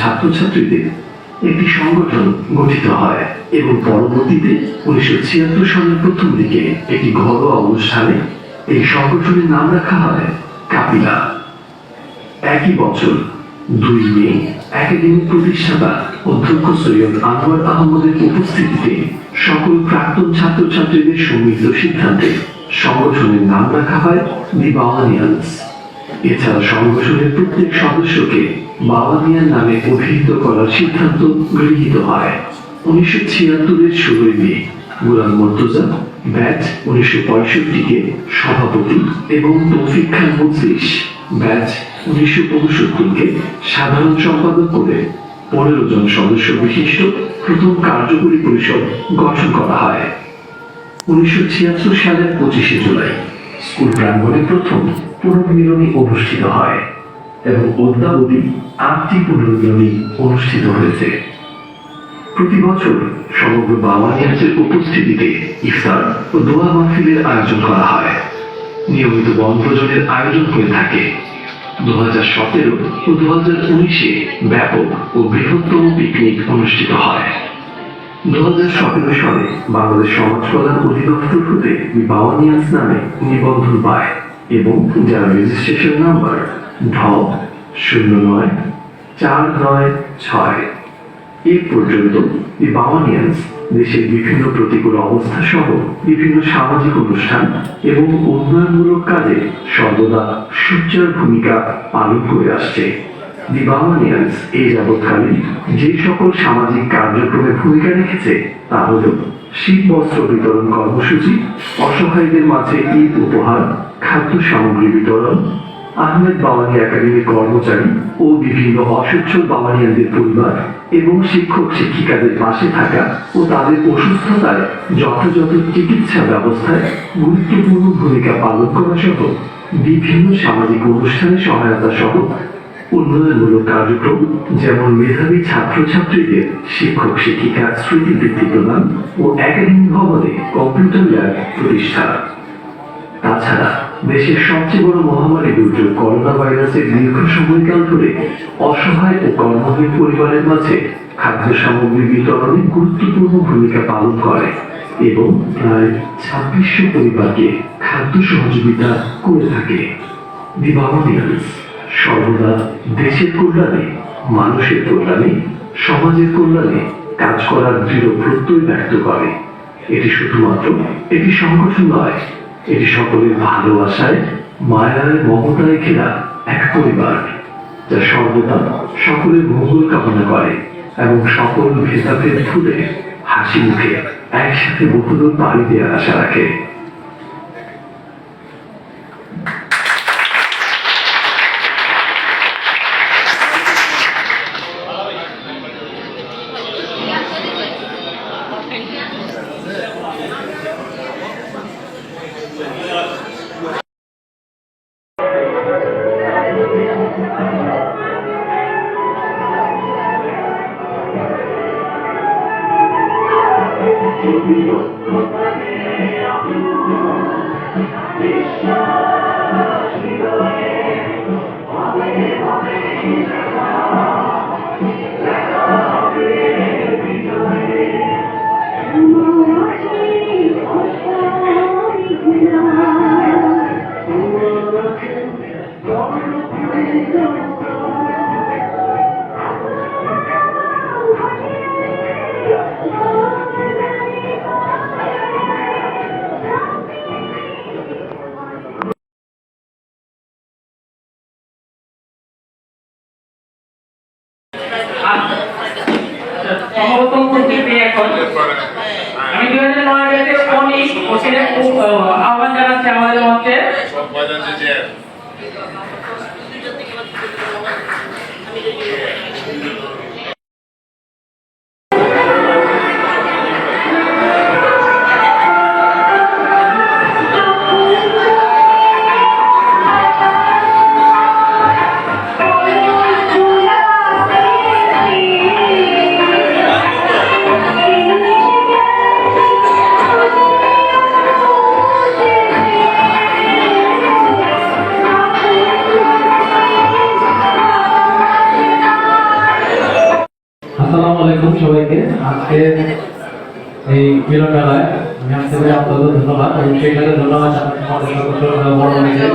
ছাত্রছাত্রীদের একটি সংগঠন গঠিত হয় এবং পরবর্তীতে 1976 সালের প্রথম দিকে একটি ঘরোয়া অনুষ্ঠানে এই সংগঠনের নাম রাখা হয় কাপিলা। একই বছর 2 মে একাডেমির প্রতিষ্ঠাতা অধ্যক্ষ সৈয়দ আনোয়ার আহমদের উপস্থিতিতে সকল প্রাক্তন ছাত্রছাত্রীদের সম্মিলিত সিদ্ধান্তে সংগঠনের নাম রাখা হয় দি বাওয়ানিয়ান্স। এছাড়া সংগঠনের প্রত্যেক সদস্যকে বাওয়ানিয়ান নামে অভিহিত করার সিদ্ধান্ত গৃহীত হয়। 1976-এর 16 মে গোলাম মুর্তজা ব্যাচ 1965-কে সভাপতি এবং তৌফিক খান মুজলিস ব্যাচ 1965-কে সাধারণ সম্পাদক করে 15 জন সদস্য বিশিষ্ট প্রথম কার্যকরী পরিষদ গঠন করা হয়। 1976 সালের 25শে জুলাই স্কুল প্রাঙ্গণে প্রথম পুনর্মিলনী অনুষ্ঠিত হয় এবং অদ্যাবধি 8টি পুনর্মিলনী অনুষ্ঠিত হয়েছে। প্রতি বছর সমগ্র বাওয়ানিয়ানদের উপস্থিতিতে ইফতার ও দোয়া মাহফিলের আয়োজন করা হয়। নিয়মিত বনভোজনের আয়োজন হয়ে থাকে। 2017 ও 2019-এ ব্যাপক ও বৃহত্তম পিকনিক অনুষ্ঠিত হয়। 2017 সালে বাংলাদেশ সমাজ কল্যাণ অধিদপ্তর হতে বাওয়ানিয়ান্স নামে নিবন্ধন পায় এবং যার রেজিস্ট্রেশন নাম্বার ঢ 09-496। এ পর্যন্ত দি বাওয়ানিয়ান্স দেশের বিভিন্ন প্রতিকূল অবস্থা সহ বিভিন্ন সামাজিক অনুষ্ঠান এবং উন্নয়নমূলক কাজে সর্বদা সোচ্চার ভূমিকা পালন করে আসছে। দি বাওয়ানিয়ান্স এই যাবৎকালীন যে সকল সামাজিক কার্যক্রমে ভূমিকা রেখেছে তা হল শীত বস্ত্র বিতরণ কর্মসূচি, অসহায়দের মাঝে ঈদ উপহার, খাদ্য সামগ্রী বিতরণ, আহমেদ বাওয়ানি একাডেমির কর্মচারী ও বিভিন্ন অসচ্ছল বাওয়ানিয়ানদের পরিবার এবং শিক্ষক শিক্ষিকাদের পাশে থাকা ও তাদের অসুস্থতায় যথাযথ চিকিৎসা ব্যবস্থায় গুরুত্বপূর্ণ ভূমিকা পালন করা সহ বিভিন্ন সামাজিক অনুষ্ঠানে সহায়তা সহ উন্নয়নমূলক কার্যক্রম যেমন মেধাবী ছাত্রছাত্রীদের শিক্ষক শিক্ষিকা স্মৃতিবৃত্তি প্রদান ও একাডেমি ভবনে কম্পিউটার ল্যাব প্রতিষ্ঠা। তাছাড়া দেশের সবচেয়ে বড় মহামারী দুর্যোগ করোনা ভাইরাসের দীর্ঘ সময়কাল ধরে অসহায় ও কর্মহীন পরিবারের মাঝে খাদ্য সামগ্রী বিতরণে গুরুত্বপূর্ণ ভূমিকা পালন করে এবং প্রায় 2600 পরিবারকে খাদ্য সহযোগিতা করে থাকে। দি বাওয়ানিয়ান্স সর্বদা দেশের কল্যাণে, মানুষের কল্যাণে, সমাজের কল্যাণে কাজ করার দৃঢ় প্রত্যয় ব্যক্ত করে। এটি শুধুমাত্র একটি সংগঠন নয়, এটি সকলের ভালোবাসায়, মায়ায়, মমতায় ঘেরা এক পরিবার যা সর্বদা সকলের মঙ্গল কামনা করে এবং সকল ভেদাভেদ ভুলে হাসি মুখে একসাথে বহুদূর পাড়ি দেওয়ার আশা রাখে। আমি 2009 আহ্বান জানাচ্ছি আমাদের মধ্যে আসসালামু আলাইকুম সবাইকে। আজকে এই মিলন মেলায় আমি আসতে পেরে আপনাদের ধন্যবাদ এবং সেই সাথে ধন্যবাদ আমাদের সদস্য বড় ভাইদের